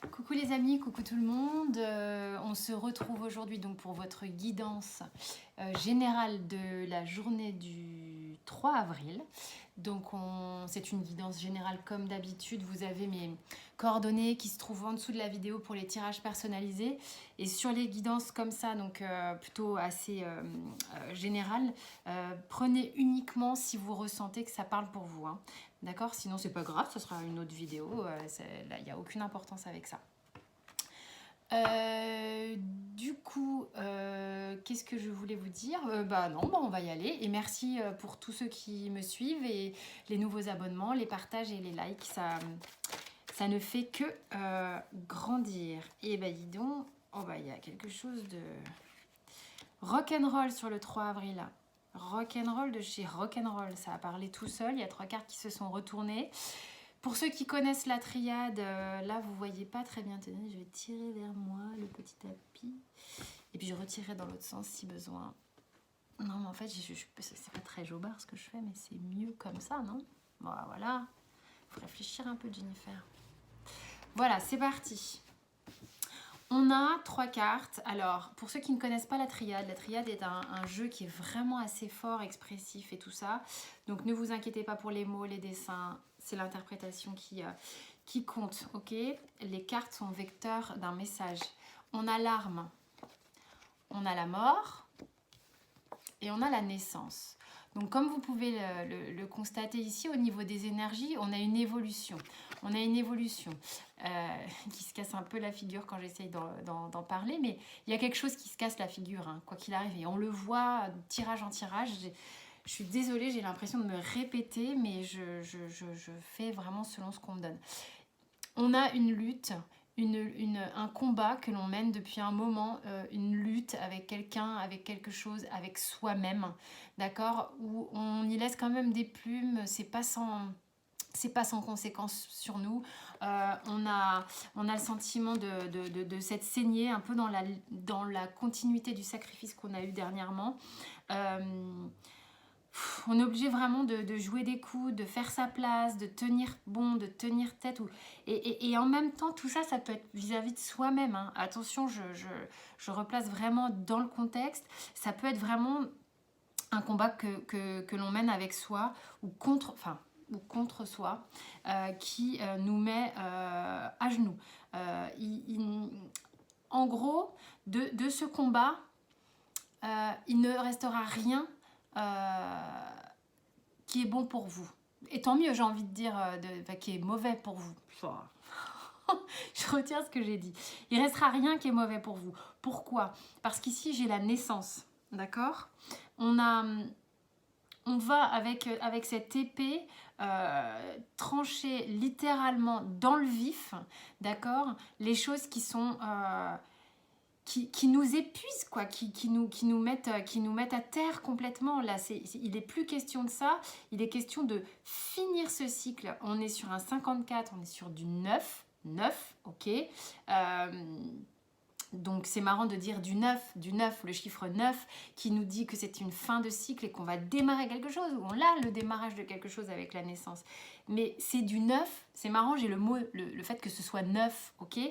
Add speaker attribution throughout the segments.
Speaker 1: Coucou les amis, coucou tout le monde. On se retrouve aujourd'hui donc pour votre guidance générale de la journée du 3 avril. Donc c'est une guidance générale comme d'habitude. Vous avez mes coordonnées qui se trouvent en dessous de la vidéo pour les tirages personnalisés. Et sur les guidances comme ça, donc plutôt assez générales, prenez uniquement si vous ressentez que ça parle pour vous, hein. D'accord? Sinon, c'est pas grave, ce sera une autre vidéo. Là, il n'y a aucune importance avec ça. Du coup, qu'est-ce que je voulais vous dire? Non, on va y aller. Et merci pour tous ceux qui me suivent et les nouveaux abonnements, les partages et les likes. Ça ne fait que grandir. Et bah dis donc, il y a quelque chose de rock'n'roll sur le 3 avril. Rock'n'roll de chez Rock'n'roll. Ça a parlé tout seul. Il y a 3 cartes qui se sont retournées. Pour ceux qui connaissent la triade, là vous voyez pas très bien. Tenez, je vais tirer vers moi le petit tapis. Et puis je retirerai dans l'autre sens si besoin. Non mais en fait, c'est pas très jobard ce que je fais, mais c'est mieux comme ça, non? Bon, voilà. Faut réfléchir un peu, Jennifer. Voilà, c'est parti. On a 3 cartes. Alors, pour ceux qui ne connaissent pas la triade est un jeu qui est vraiment assez fort, expressif et tout ça. Donc, ne vous inquiétez pas pour les mots, les dessins. C'est l'interprétation qui compte, ok? Les cartes sont vecteurs d'un message. On a l'arme, on a la mort et on a la naissance. Donc, comme vous pouvez le constater ici, au niveau des énergies, on a une évolution. On a une évolution qui se casse un peu la figure quand j'essaye d'en parler, mais il y a quelque chose qui se casse la figure, hein, quoi qu'il arrive. Et on le voit de tirage en tirage. Je suis désolée, j'ai l'impression de me répéter, mais je fais vraiment selon ce qu'on me donne. On a une lutte, un combat que l'on mène depuis un moment, une lutte avec quelqu'un, avec quelque chose, avec soi-même, d'accord? Où on y laisse quand même des plumes, c'est pas sans conséquence sur nous. On a le sentiment de s'être saigné un peu dans la continuité du sacrifice qu'on a eu dernièrement. On est obligé vraiment de jouer des coups, de faire sa place, de tenir bon, de tenir tête. Et en même temps, tout ça, ça peut être vis-à-vis de soi-même, hein. Attention, je replace vraiment dans le contexte. Ça peut être vraiment un combat que l'on mène avec soi ou contre soi, qui nous met à genoux. En gros, de ce combat, il ne restera rien qui est bon pour vous. Et tant mieux, j'ai envie de dire, qui est mauvais pour vous. Je retire ce que j'ai dit. Il ne restera rien qui est mauvais pour vous. Pourquoi? Parce qu'ici, j'ai la naissance. D'accord? On va avec cette épée trancher littéralement dans le vif, d'accord? Les choses qui sont... qui nous épuisent, quoi, qui nous mettent à terre complètement. Là, il n'est plus question de ça, il est question de finir ce cycle. On est sur un 54, on est sur du 9, ok. Donc c'est marrant de dire du 9, le chiffre 9, qui nous dit que c'est une fin de cycle et qu'on va démarrer quelque chose, ou on a le démarrage de quelque chose avec la naissance. Mais c'est du 9, c'est marrant, j'ai le mot, le fait que ce soit 9, ok,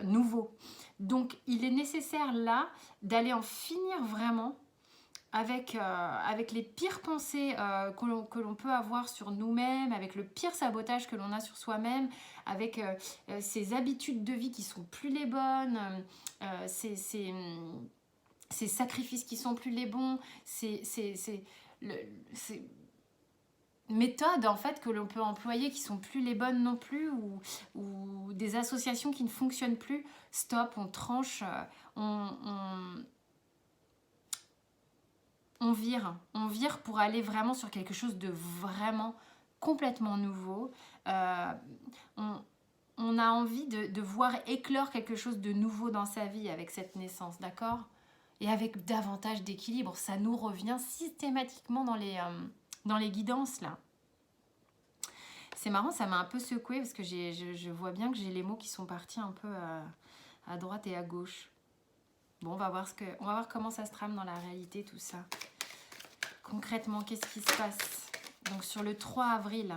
Speaker 1: nouveau. Donc il est nécessaire là d'aller en finir vraiment avec les pires pensées que l'on peut avoir sur nous-mêmes, avec le pire sabotage que l'on a sur soi-même, avec ces habitudes de vie qui sont plus les bonnes, ces sacrifices qui sont plus les bons, ces méthodes en fait que l'on peut employer qui sont plus les bonnes non plus, ou des associations qui ne fonctionnent plus. Stop, on tranche, on vire pour aller vraiment sur quelque chose de vraiment complètement nouveau. On a envie de voir éclore quelque chose de nouveau dans sa vie avec cette naissance, d'accord? Et avec davantage d'équilibre, ça nous revient systématiquement dans les guidances là. C'est marrant, ça m'a un peu secouée parce que je vois bien que j'ai les mots qui sont partis un peu à droite et à gauche. Bon, on va voir comment ça se trame dans la réalité tout ça. Concrètement, qu'est-ce qui se passe? Donc sur le 3 avril,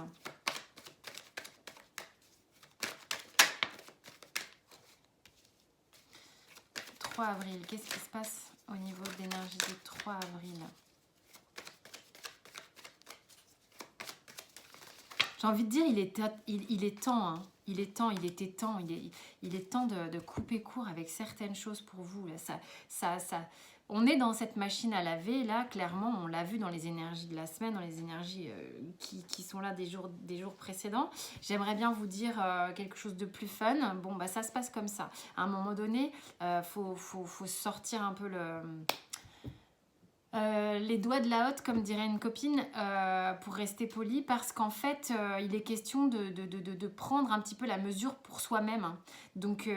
Speaker 1: 3 avril. Qu'est-ce qui se passe au niveau de l'énergie du 3 avril? J'ai envie de dire, il est temps, hein. Il était temps, il est temps de couper court avec certaines choses pour vous. Là. On est dans cette machine à laver, là, clairement, on l'a vu dans les énergies de la semaine, dans les énergies qui sont là des jours précédents. J'aimerais bien vous dire quelque chose de plus fun. Bon, bah ça se passe comme ça. À un moment donné, faut sortir un peu les doigts de la hotte, comme dirait une copine, pour rester poli, parce qu'en fait, il est question de prendre un petit peu la mesure pour soi-même. Hein. Donc,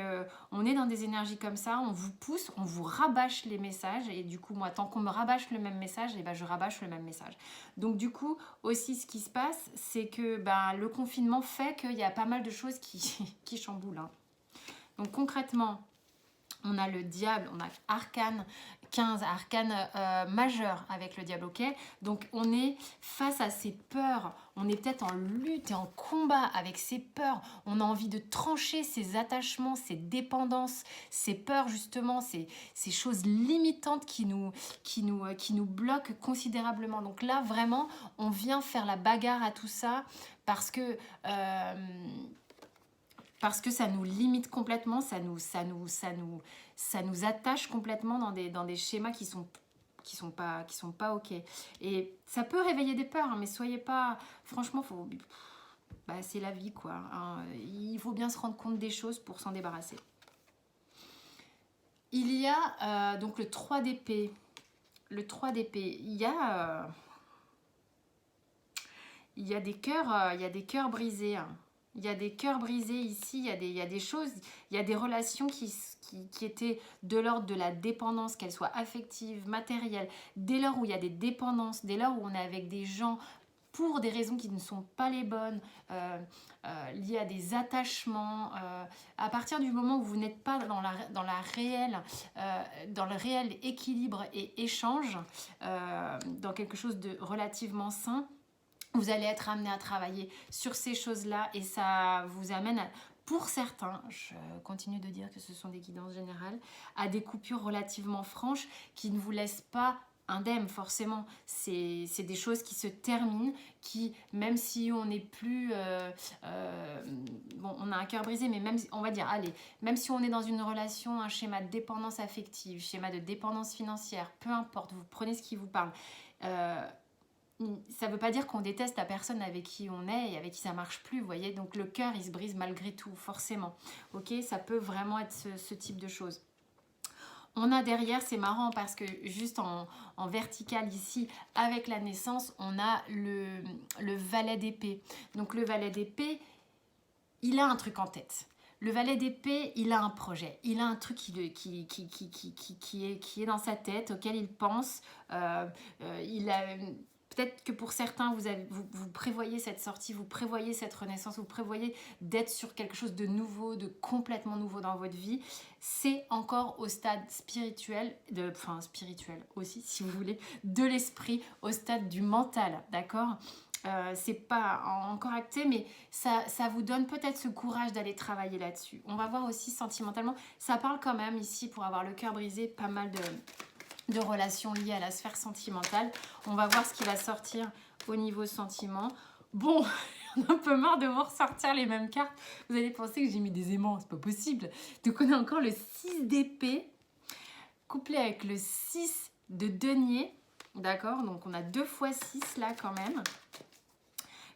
Speaker 1: on est dans des énergies comme ça, on vous pousse, on vous rabâche les messages, et du coup, moi, tant qu'on me rabâche le même message, eh ben, je rabâche le même message. Donc, du coup, aussi, ce qui se passe, c'est que le confinement fait qu'il y a pas mal de choses qui chamboulent. Hein. Donc, concrètement, on a le diable, on a arcane 15, arcane majeur avec le diable, ok. Donc on est face à ces peurs, on est peut-être en lutte et en combat avec ces peurs, on a envie de trancher ces attachements, ces dépendances, ces peurs justement, ces choses limitantes qui nous bloquent considérablement. Donc là vraiment, on vient faire la bagarre à tout ça parce que ça nous limite complètement, ça nous attache complètement dans des schémas qui sont pas ok. Et ça peut réveiller des peurs, hein, mais soyez pas... Franchement, c'est la vie, quoi. Hein. Il faut bien se rendre compte des choses pour s'en débarrasser. Il y a donc le 3 d'épée. Le 3 d'épée, il y a des cœurs brisés, hein. Il y a des cœurs brisés ici, il y a des choses, il y a des relations qui étaient de l'ordre de la dépendance, qu'elles soient affectives, matérielles. Dès lors où il y a des dépendances, dès lors où on est avec des gens pour des raisons qui ne sont pas les bonnes, liées à des attachements, à partir du moment où vous n'êtes pas dans le réel équilibre et échange, dans quelque chose de relativement sain, vous allez être amené à travailler sur ces choses-là et ça vous amène, pour certains, je continue de dire que ce sont des guidances générales, à des coupures relativement franches qui ne vous laissent pas indemne forcément. C'est des choses qui se terminent, qui, même si on n'est plus... on a un cœur brisé, mais même, on va dire, allez, même si on est dans une relation, un schéma de dépendance affective, schéma de dépendance financière, peu importe, vous prenez ce qui vous parle, ça ne veut pas dire qu'on déteste la personne avec qui on est et avec qui ça ne marche plus, vous voyez. Donc le cœur, il se brise malgré tout, forcément. Ok, ça peut vraiment être ce type de choses. On a derrière, c'est marrant parce que juste en vertical ici, avec la naissance, on a le valet d'épée. Donc le valet d'épée, il a un truc en tête. Le valet d'épée, il a un projet, il a un truc qui est dans sa tête, auquel il pense. Il a... Peut-être que pour certains, vous prévoyez cette sortie, vous prévoyez cette renaissance, vous prévoyez d'être sur quelque chose de nouveau, de complètement nouveau dans votre vie. C'est encore au stade spirituel, spirituel aussi si vous voulez, de l'esprit, au stade du mental, d'accord ? C'est pas encore acté, mais ça vous donne peut-être ce courage d'aller travailler là-dessus. On va voir aussi sentimentalement, ça parle quand même ici, pour avoir le cœur brisé, pas mal de relations liées à la sphère sentimentale. On va voir ce qui va sortir au niveau sentiment. Bon, on a un peu marre de vous ressortir les mêmes cartes. Vous allez penser que j'ai mis des aimants, c'est pas possible. Donc on a encore le 6 d'épée, couplé avec le 6 de denier. D'accord, donc on a 2 fois 6 là quand même,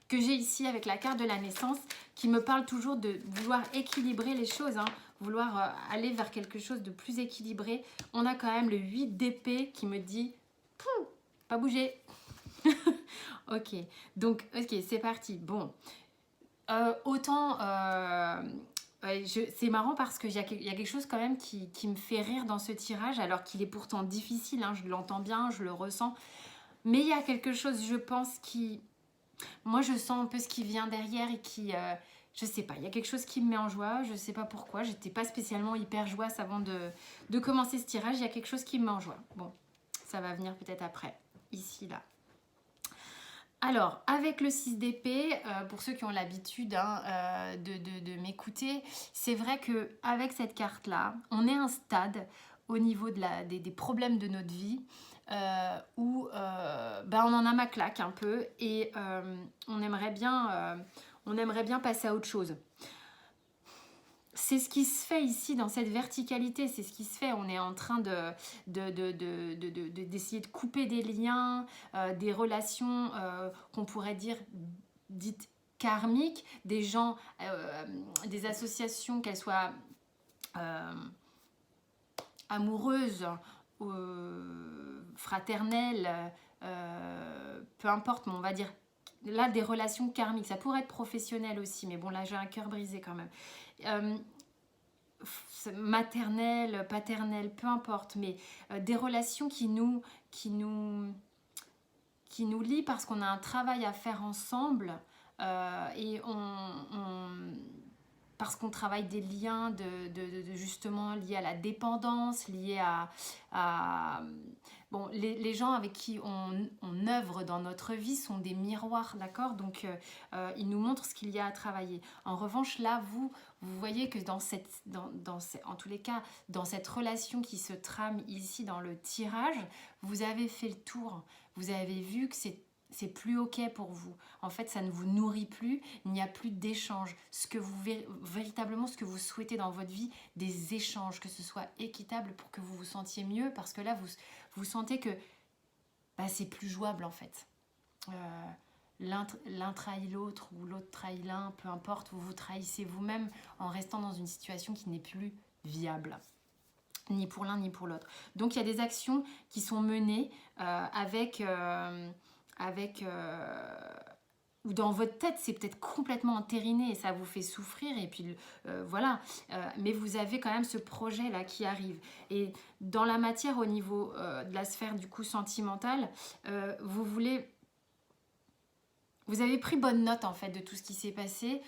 Speaker 1: que j'ai ici avec la carte de la naissance, qui me parle toujours de vouloir équilibrer les choses, hein, vouloir aller vers quelque chose de plus équilibré. On a quand même le 8 d'épée qui me dit « pas bouger ». Ok, donc ok, c'est parti. Bon, c'est marrant parce qu'il y a quelque chose quand même qui me fait rire dans ce tirage, alors qu'il est pourtant difficile, hein, je l'entends bien, je le ressens. Mais il y a quelque chose, je pense, qui... Moi, je sens un peu ce qui vient derrière et qui... je sais pas, il y a quelque chose qui me met en joie, je sais pas pourquoi, j'étais pas spécialement hyper joyeuse avant de commencer ce tirage, il y a quelque chose qui me met en joie. Bon, ça va venir peut-être après, ici, là. Alors, avec le 6 d'épée, pour ceux qui ont l'habitude de m'écouter, c'est vrai qu'avec cette carte-là, on est à un stade au niveau des problèmes de notre vie, où on en a ma claque un peu et on aimerait bien passer à autre chose. C'est ce qui se fait ici dans cette verticalité, c'est ce qui se fait. On est en train d'essayer de couper des liens, des relations qu'on pourrait dire dites karmiques, des gens, des associations, qu'elles soient amoureuses, fraternelles, peu importe, mais on va dire là des relations karmiques. Ça pourrait être professionnel aussi, mais bon là j'ai un cœur brisé quand même. Maternelle, paternelle, peu importe, mais des relations qui nous lient parce qu'on a un travail à faire ensemble et parce qu'on travaille des liens justement liés à la dépendance, liés à bon, les gens avec qui on œuvre dans notre vie sont des miroirs, d'accord? Donc, ils nous montrent ce qu'il y a à travailler. En revanche, là, vous voyez que en tous les cas, dans cette relation qui se trame ici dans le tirage, vous avez fait le tour. Vous avez vu que c'est plus ok pour vous. En fait, ça ne vous nourrit plus, il n'y a plus d'échanges. Véritablement, ce que vous souhaitez dans votre vie, des échanges, que ce soit équitable pour que vous vous sentiez mieux, parce que là, vous sentez que c'est plus jouable en fait. L'un trahit l'autre ou l'autre trahit l'un, peu importe, vous vous trahissez vous-même en restant dans une situation qui n'est plus viable. Ni pour l'un ni pour l'autre. Donc il y a des actions qui sont menées ou dans votre tête c'est peut-être complètement entériné et ça vous fait souffrir et puis voilà, mais vous avez quand même ce projet là qui arrive et dans la matière au niveau de la sphère du coup sentimentale, vous avez pris bonne note en fait de tout ce qui s'est passé.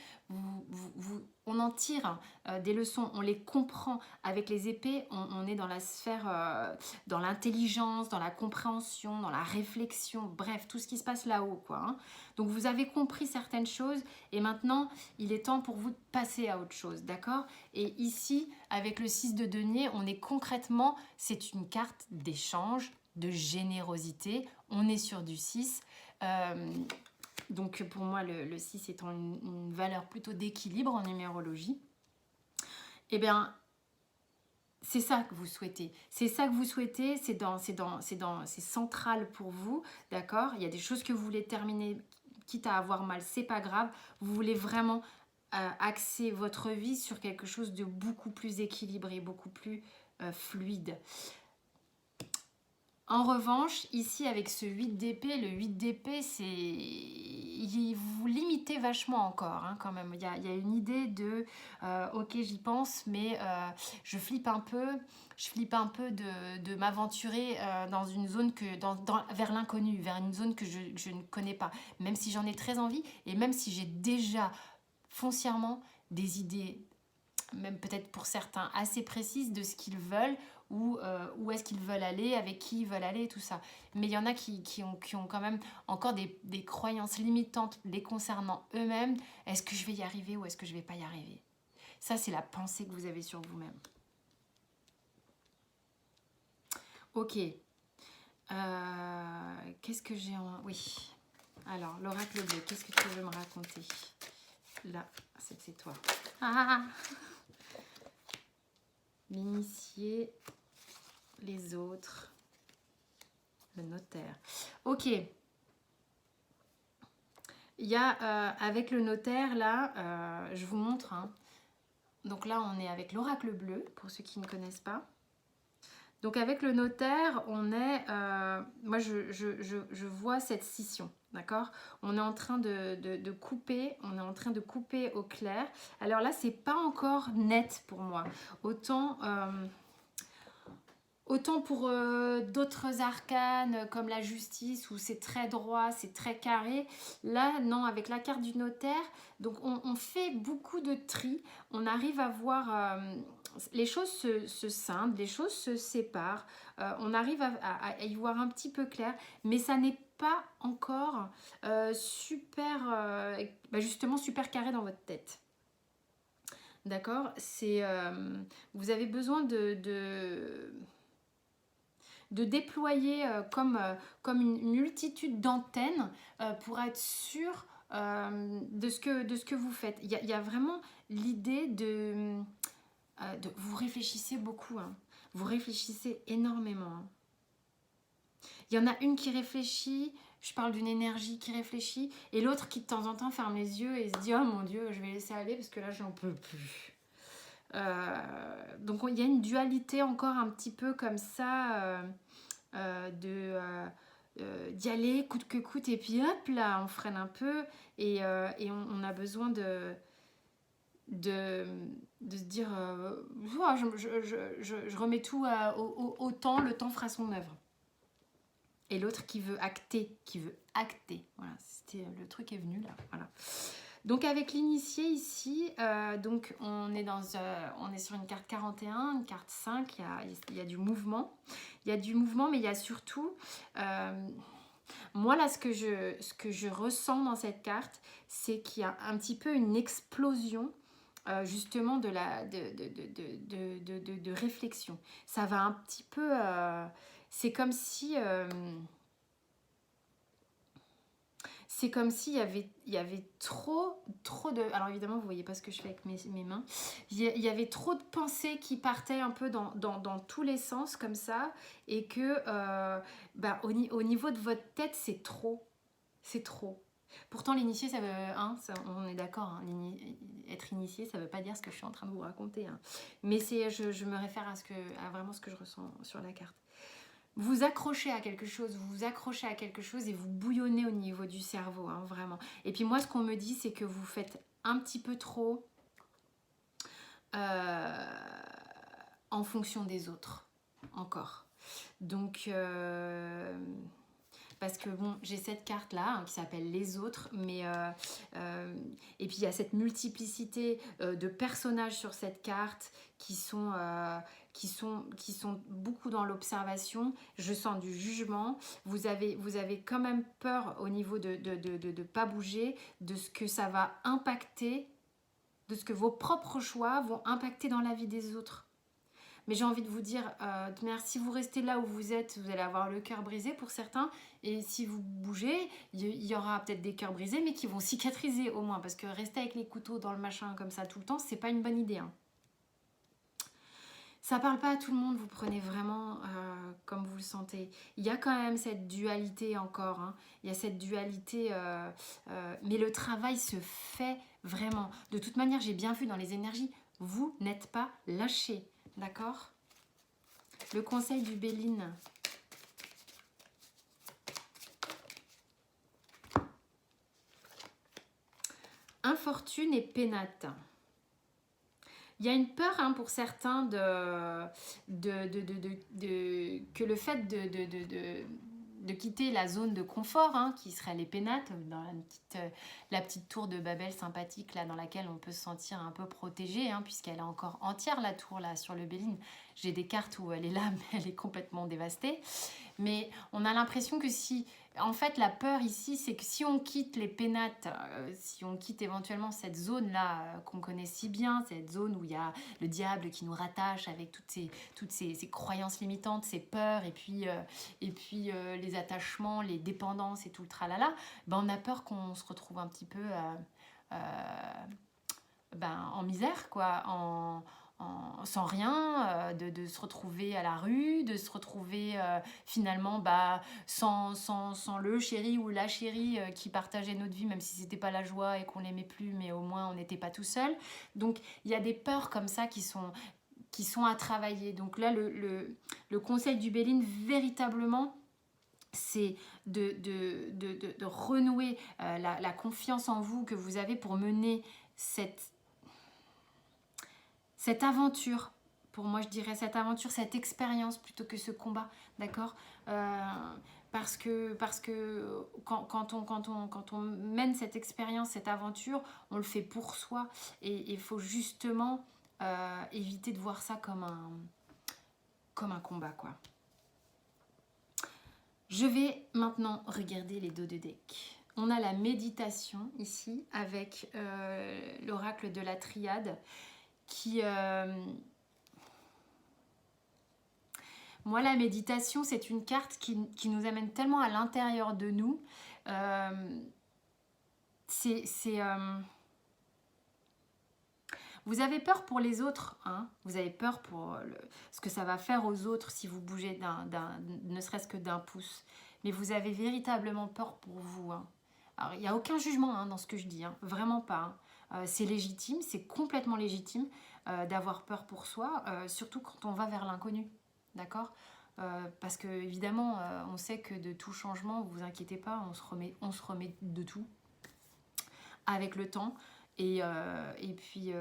Speaker 1: On en tire des leçons, on les comprend avec les épées. On est dans la sphère, dans l'intelligence, dans la compréhension, dans la réflexion, bref, tout ce qui se passe là-haut, quoi. Hein. Donc vous avez compris certaines choses et maintenant il est temps pour vous de passer à autre chose, d'accord? Et ici, avec le 6 de denier, on est concrètement, c'est une carte d'échange, de générosité. On est sur du 6. Donc pour moi, le 6 étant une valeur plutôt d'équilibre en numérologie, eh bien, c'est ça que vous souhaitez. C'est ça que vous souhaitez, c'est central pour vous, d'accord? Il y a des choses que vous voulez terminer, quitte à avoir mal, c'est pas grave. Vous voulez vraiment axer votre vie sur quelque chose de beaucoup plus équilibré, beaucoup plus fluide. En revanche, ici avec ce 8 d'épée, le 8 d'épée, vous limitez vachement encore hein, quand même. Il y a une idée de ok j'y pense mais je flippe un peu de m'aventurer dans une zone vers l'inconnu, vers une zone que je ne connais pas. Même si j'en ai très envie et même si j'ai déjà foncièrement des idées, même peut-être pour certains assez précises de ce qu'ils veulent, où est-ce qu'ils veulent aller, avec qui ils veulent aller, tout ça. Mais il y en a qui ont quand même encore des croyances limitantes les concernant eux-mêmes. Est-ce que je vais y arriver ou est-ce que je ne vais pas y arriver? Ça, c'est la pensée que vous avez sur vous-même. Ok. Qu'est-ce que j'ai en... Oui. Alors, l'oracle bleu, qu'est-ce que tu veux me raconter? Là, c'est toi. Ah, l'initié, les autres, le notaire. Ok. Il y a avec le notaire là, je vous montre. Hein. Donc là, on est avec l'oracle bleu pour ceux qui ne connaissent pas. Donc avec le notaire, on est, moi je vois cette scission, d'accord? On est en train de couper, on est en train de couper au clair. Alors là, c'est pas encore net pour moi. Autant pour d'autres arcanes comme la justice où c'est très droit, c'est très carré. Là, non, avec la carte du notaire, donc on fait beaucoup de tri. On arrive à voir... les choses se scindent, les choses se séparent. On arrive à y voir un petit peu clair, mais ça n'est pas encore super, justement super carré dans votre tête. D'accord? Vous avez besoin de déployer comme une multitude d'antennes pour être sûr de ce que vous faites. Il y a vraiment l'idée vous réfléchissez beaucoup, hein. Vous réfléchissez énormément, hein. Il y en a une qui réfléchit, je parle d'une énergie qui réfléchit, et l'autre qui de temps en temps ferme les yeux et se dit « Oh mon Dieu, je vais laisser aller parce que là, j'en peux plus. » Donc il y a une dualité encore un petit peu comme ça d'y aller coûte que coûte, et puis hop là on freine un peu et on a besoin de se dire oh, je remets tout au temps, le temps fera son œuvre. Et l'autre qui veut acter, voilà, le truc est venu là, voilà. Donc avec l'initié ici, donc on est sur une carte 41, une carte 5, il y a du mouvement. Il y a du mouvement, mais il y a surtout... moi là, ce que je ressens dans cette carte, c'est qu'il y a un petit peu une explosion justement de réflexion. Ça va un petit peu... c'est comme si... c'est comme s'il y avait trop de... Alors évidemment, vous voyez pas ce que je fais avec mes mains. Il y avait trop de pensées qui partaient un peu dans tous les sens comme ça. Et que au niveau de votre tête, c'est trop. C'est trop. Pourtant, l'initié, ça veut... Hein, on est d'accord, hein, être initié, ça veut pas dire ce que je suis en train de vous raconter. Hein. Mais je me réfère à vraiment ce que je ressens sur la carte. Vous accrochez à quelque chose, et vous bouillonnez au niveau du cerveau, hein, vraiment. Et puis moi, ce qu'on me dit, c'est que vous faites un petit peu trop en fonction des autres, encore. Donc, parce que bon, j'ai cette carte là hein, qui s'appelle les autres, mais et puis il y a cette multiplicité de personnages sur cette carte qui sont beaucoup dans l'observation. Je sens du jugement. Vous avez quand même peur au niveau de pas bouger, de ce que ça va impacter, de ce que vos propres choix vont impacter dans la vie des autres. Mais j'ai envie de vous dire, si vous restez là où vous êtes, vous allez avoir le cœur brisé pour certains. Et si vous bougez, il y aura peut-être des cœurs brisés, mais qui vont cicatriser au moins. Parce que rester avec les couteaux dans le machin comme ça tout le temps, c'est pas une bonne idée. Hein. Ça parle pas à tout le monde, vous prenez vraiment comme vous le sentez. Il y a quand même cette dualité encore. Hein. Il y a cette dualité, mais le travail se fait vraiment. De toute manière, j'ai bien vu dans les énergies, vous n'êtes pas lâchés. D'accord? Le conseil du Béline. Infortune et pénate. Il y a une peur hein, pour certains que le fait de quitter la zone de confort, hein, qui serait les pénates, dans la petite tour de Babel sympathique là, dans laquelle on peut se sentir un peu protégé, hein, puisqu'elle est encore entière la tour là sur le Béline. J'ai des cartes où elle est là, mais elle est complètement dévastée. Mais on a l'impression que en fait, la peur ici, c'est que si on quitte les pénates, si on quitte éventuellement cette zone-là qu'on connaît si bien, cette zone où il y a le diable qui nous rattache avec toutes ces croyances limitantes, ces peurs, et puis les attachements, les dépendances et tout le tralala, on a peur qu'on se retrouve un petit peu en misère, quoi, sans rien, de se retrouver à la rue, de se retrouver finalement sans le chéri ou la chérie qui partageait notre vie, même si c'était pas la joie et qu'on l'aimait plus, mais au moins on n'était pas tout seul. Donc il y a des peurs comme ça qui sont à travailler. Donc là, le conseil du Béline, véritablement, c'est de renouer la confiance en vous que vous avez pour mener cette aventure. Pour moi, je dirais cette aventure, cette expérience plutôt que ce combat, d'accord parce que quand on mène cette expérience, cette aventure, on le fait pour soi. Et il faut justement éviter de voir ça comme un combat, quoi. Je vais maintenant regarder les dos de deck. On a la méditation ici avec l'oracle de la triade qui... Moi, la méditation, c'est une carte qui nous amène tellement à l'intérieur de nous. Vous avez peur pour les autres, hein, vous avez peur pour ce que ça va faire aux autres si vous bougez ne serait-ce que d'un pouce. Mais vous avez véritablement peur pour vous. Hein. Alors, il n'y a aucun jugement hein, dans ce que je dis, hein, vraiment pas. Hein. C'est légitime, c'est complètement légitime d'avoir peur pour soi, surtout quand on va vers l'inconnu. D'accord parce que évidemment, on sait que de tout changement, vous inquiétez pas, on se remet de tout avec le temps. Et puis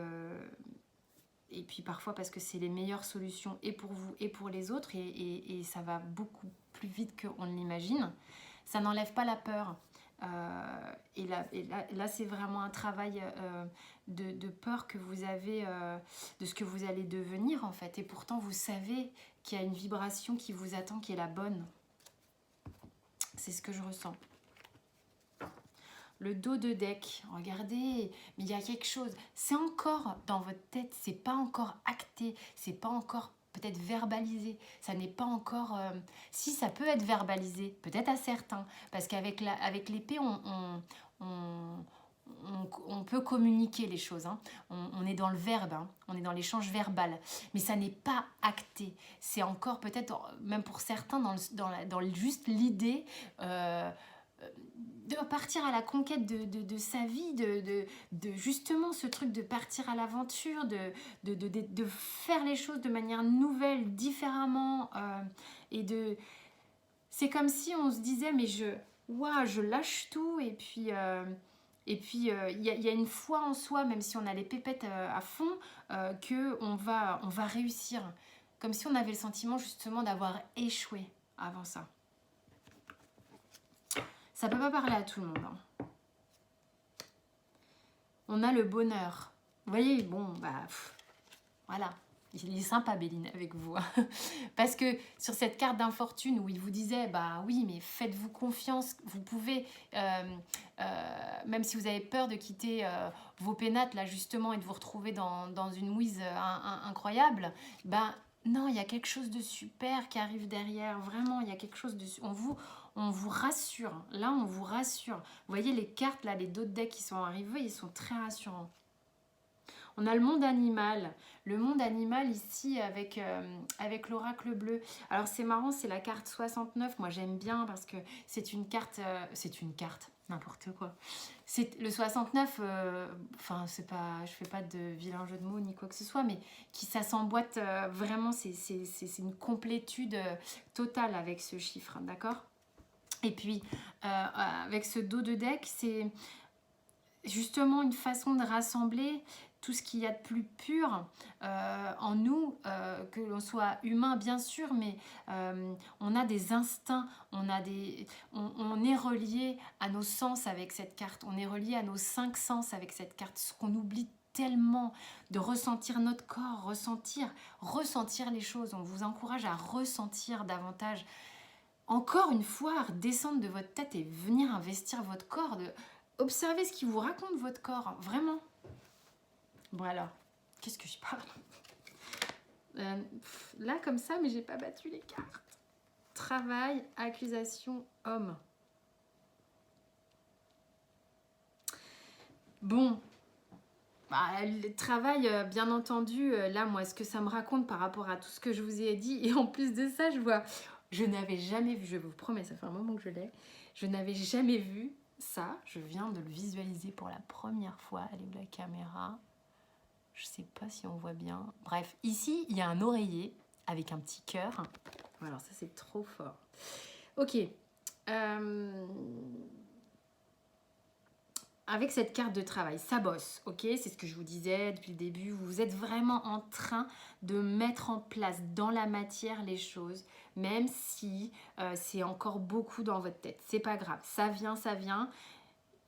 Speaker 1: parfois parce que c'est les meilleures solutions et pour vous et pour les autres et ça va beaucoup plus vite qu'on ne l'imagine. Ça n'enlève pas la peur. Et là c'est vraiment un travail de peur que vous avez de ce que vous allez devenir en fait. Et pourtant vous savez qu'il y a une vibration qui vous attend qui est la bonne. C'est ce que je ressens. Le dos de deck, regardez, mais il y a quelque chose. C'est encore dans votre tête, c'est pas encore acté, c'est pas encore peut-être verbalisé. Ça n'est pas encore... si, ça peut être verbalisé, peut-être à certains. Parce qu'avec l'épée, on peut communiquer les choses. Hein. On est dans le verbe, hein. On est dans l'échange verbal. Mais ça n'est pas acté. C'est encore peut-être, même pour certains, dans juste l'idée... de partir à la conquête de sa vie, de justement ce truc de partir à l'aventure, de faire les choses de manière nouvelle, différemment. C'est comme si on se disait, mais je lâche tout et puis... il y a une foi en soi, même si on a les pépettes à fond, qu'on va réussir. Comme si on avait le sentiment justement d'avoir échoué avant ça. Ça peut pas parler à tout le monde. Hein. On a le bonheur. Vous voyez, bon, voilà. Il est sympa, Béline, avec vous. Hein. Parce que sur cette carte d'infortune où il vous disait, bah oui, mais faites-vous confiance, vous pouvez, même si vous avez peur de quitter vos pénates, là, justement, et de vous retrouver dans une ouïse incroyable, ben non, il y a quelque chose de super qui arrive derrière. Vraiment, il y a quelque chose de... On vous rassure. Là, on vous rassure. Vous voyez les cartes, là, les dos de deck qui sont arrivés, ils sont très rassurants. On a le monde animal. Le monde animal ici avec l'oracle bleu. Alors, c'est marrant, c'est la carte 69. Moi, j'aime bien parce que c'est une carte... n'importe quoi. Le 69, c'est pas, je fais pas de vilain jeu de mots ni quoi que ce soit, mais ça s'emboîte vraiment, c'est une complétude totale avec ce chiffre, d'accord ? Et puis, avec ce dos de deck, c'est justement une façon de rassembler tout ce qu'il y a de plus pur en nous, que l'on soit humain bien sûr, mais on a des instincts, on est relié à nos sens avec cette carte, on est relié à nos 5 sens avec cette carte, ce qu'on oublie tellement, de ressentir notre corps, ressentir les choses. On vous encourage à ressentir davantage. Encore une fois, redescendre de votre tête et venir investir votre corps, observer ce qui vous raconte votre corps, vraiment. Bon alors, qu'est-ce que je parle là comme ça, mais j'ai pas battu les cartes. Travail, accusation, homme. Bon, le travail, bien entendu, là moi, ce que ça me raconte par rapport à tout ce que je vous ai dit, et en plus de ça, je n'avais jamais vu, je vous promets, ça fait un moment que je l'ai, je n'avais jamais vu ça, je viens de le visualiser pour la première fois. Elle est où la caméra ? Je sais pas si on voit bien. Bref, ici, il y a un oreiller avec un petit cœur. Alors ça, c'est trop fort. Ok. Avec cette carte de travail, ça bosse, ok ? C'est ce que je vous disais depuis le début. Vous êtes vraiment en train de mettre en place dans la matière les choses, même si c'est encore beaucoup dans votre tête. C'est pas grave, ça vient, ça vient.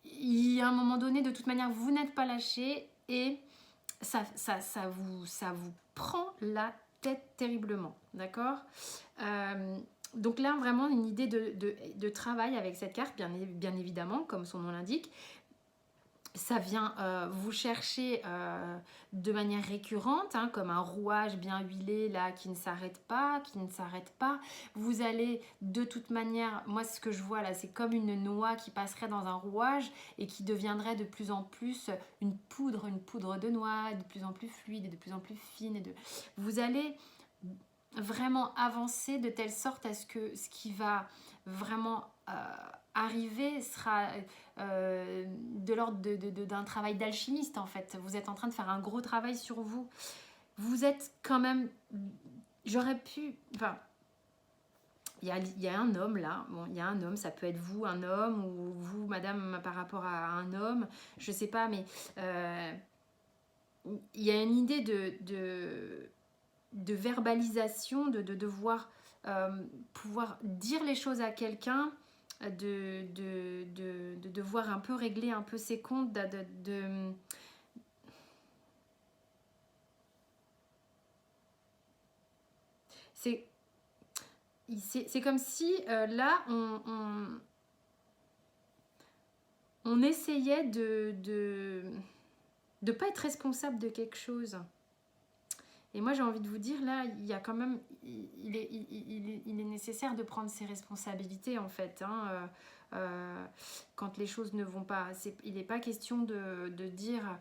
Speaker 1: Il y a un moment donné, de toute manière, vous n'êtes pas lâché et ça vous prend la tête terriblement, d'accord ? Donc là, vraiment, une idée de travail avec cette carte, bien évidemment, comme son nom l'indique. ça vient vous chercher de manière récurrente, hein, comme un rouage bien huilé là qui ne s'arrête pas, Vous allez de toute manière, moi ce que je vois là, c'est comme une noix qui passerait dans un rouage et qui deviendrait de plus en plus une poudre de noix, de plus en plus fluide et de plus en plus fine. Vous allez vraiment avancer de telle sorte à ce que ce qui va vraiment arriver sera de l'ordre d'un travail d'alchimiste en fait. Vous êtes en train de faire un gros travail sur vous. Vous êtes quand même... J'aurais pu... Enfin, il y a un homme là, bon, il y a un homme, ça peut être vous, un homme, ou vous, madame, par rapport à un homme, je sais pas, mais il y a une idée de verbalisation, de devoir pouvoir dire les choses à quelqu'un, de devoir un peu régler un peu ses comptes, c'est comme si là on essayait de pas être responsable de quelque chose. Et moi j'ai envie de vous dire là, il y a quand même, il est nécessaire de prendre ses responsabilités en fait, hein, quand les choses ne vont pas. Il n'est pas question de dire,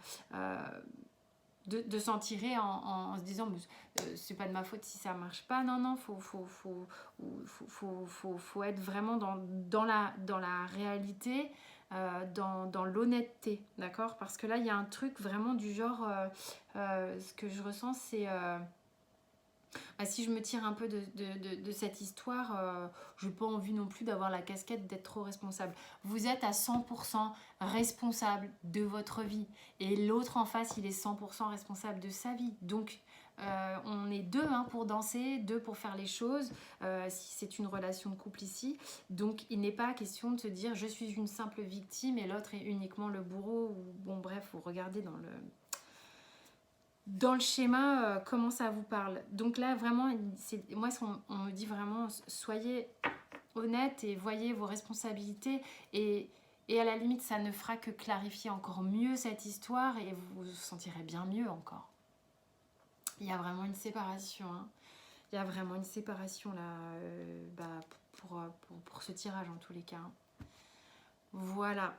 Speaker 1: de s'en tirer en se disant c'est pas de ma faute si ça marche pas. Non, non, faut être vraiment dans la réalité, dans l'honnêteté, d'accord? Parce que là, il y a un truc vraiment du genre, ce que je ressens, c'est... si je me tire un peu de cette histoire, je n'ai pas envie non plus d'avoir la casquette d'être trop responsable. Vous êtes à 100% responsable de votre vie. Et l'autre en face, il est 100% responsable de sa vie. Donc, on est deux pour danser, deux pour faire les choses, si c'est une relation de couple ici. Donc, il n'est pas question de se dire je suis une simple victime et l'autre est uniquement le bourreau. Ou, bon, bref, vous regardez dans le schéma, comment ça vous parle. Donc là, vraiment, moi, on me dit vraiment, soyez honnête et voyez vos responsabilités. Et à la limite, ça ne fera que clarifier encore mieux cette histoire et vous vous sentirez bien mieux encore. Il y a vraiment une séparation. Hein. Il y a vraiment une séparation là, pour ce tirage en tous les cas. Hein. Voilà.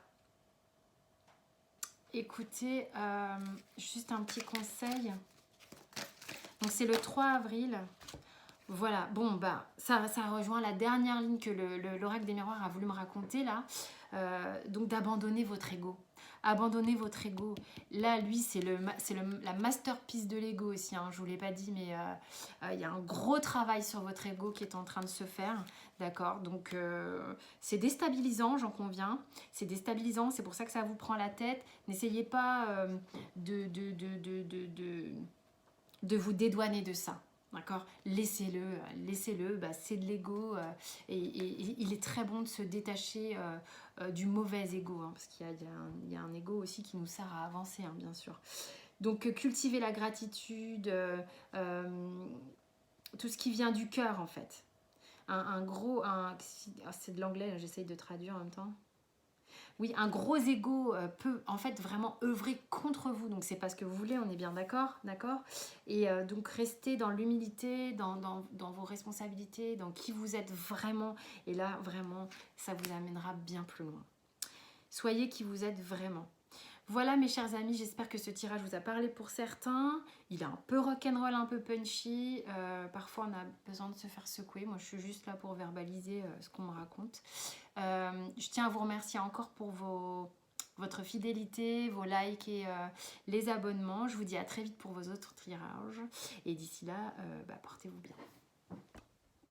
Speaker 1: Écoutez, juste un petit conseil. Donc c'est le 3 avril. Voilà, bon, ça rejoint la dernière ligne que l'oracle des miroirs a voulu me raconter là. Donc d'abandonner votre ego. Abandonnez votre ego. Là, lui, c'est la masterpiece de l'ego aussi. Hein, je ne vous l'ai pas dit, mais il y a un gros travail sur votre ego qui est en train de se faire. D'accord? Donc, c'est déstabilisant, j'en conviens. C'est déstabilisant, c'est pour ça que ça vous prend la tête. N'essayez pas de vous dédouaner de ça. D'accord? Laissez-le, c'est de l'ego et il est très bon de se détacher du mauvais ego, hein, parce qu'il y a un ego aussi qui nous sert à avancer, hein, bien sûr. Donc cultivez la gratitude, tout ce qui vient du cœur en fait. C'est de l'anglais, j'essaye de traduire en même temps. Oui, un gros ego peut en fait vraiment œuvrer contre vous. Donc c'est pas ce que vous voulez, on est bien d'accord, Et donc restez dans l'humilité, dans vos responsabilités, dans qui vous êtes vraiment. Et là, vraiment, ça vous amènera bien plus loin. Soyez qui vous êtes vraiment. Voilà mes chers amis, j'espère que ce tirage vous a parlé pour certains. Il est un peu rock'n'roll, un peu punchy. Parfois on a besoin de se faire secouer. Moi je suis juste là pour verbaliser ce qu'on me raconte. Je tiens à vous remercier encore pour votre fidélité, vos likes et les abonnements. Je vous dis à très vite pour vos autres tirages. Et d'ici là, portez-vous bien.